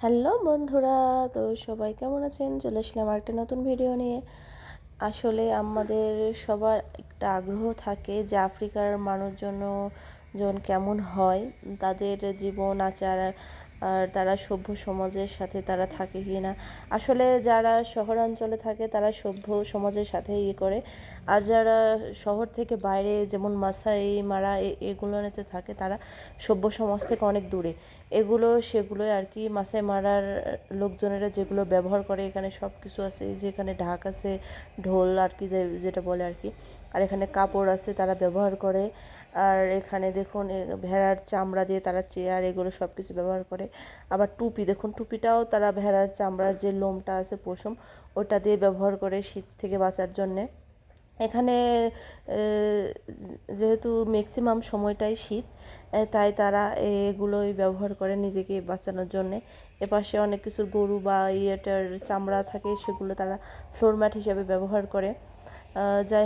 Hello বন্ধুরা, তো সবাই কেমন আছেন? চলে আসলাম আরেকটা নতুন ভিডিও নিয়ে। আসলে আমাদের সবার একটা আগ্রহ থাকে যে আফ্রিকার মানুষজন কেমন হয়, তাদের জীবন আচার আর তারা সভ্য সমাজের সাথে তারা থাকে কি না। আসলে যারা শহরাঞ্চলে থাকে তারা সভ্য সমাজের সাথে করে, আর যারা শহর থেকে বাইরে যেমন মাসাই মারা এগুলোতে থাকে তারা সভ্য সমাজ থেকে অনেক দূরে। সেগুলোই আর কি। মাসাই মারার লোকজনেরা যেগুলো ব্যবহার করে, এখানে সব কিছু আছে, এই যে এখানে ঢাক আছে, ঢোল আর কি, যেটা বলে আর কি। আর এখানে কাপড় আছে তারা ব্যবহার করে। আর এখানে দেখুন ভেড়ার চামড়া দিয়ে তারা চেয়ার এগুলো সব কিছু ব্যবহার করে। আবার টুপি দেখুন, টুপিটাও তারা ভেড়ার চামড়ার যে লোমটা আছে, পশম, ওটা দিয়ে ব্যবহার করে শীত থেকে বাঁচার জন্যে। এখানে যেহেতু ম্যাক্সিমাম সময়টাই শীত, তাই তারা এগুলোই ব্যবহার করে নিজেকে বাঁচানোর জন্যে। এপাশে অনেক কিছুর গরু বা ইয়েটার চামড়া থাকে, সেগুলো তারা ফ্লোর ম্যাট হিসাবে ব্যবহার করে। যাই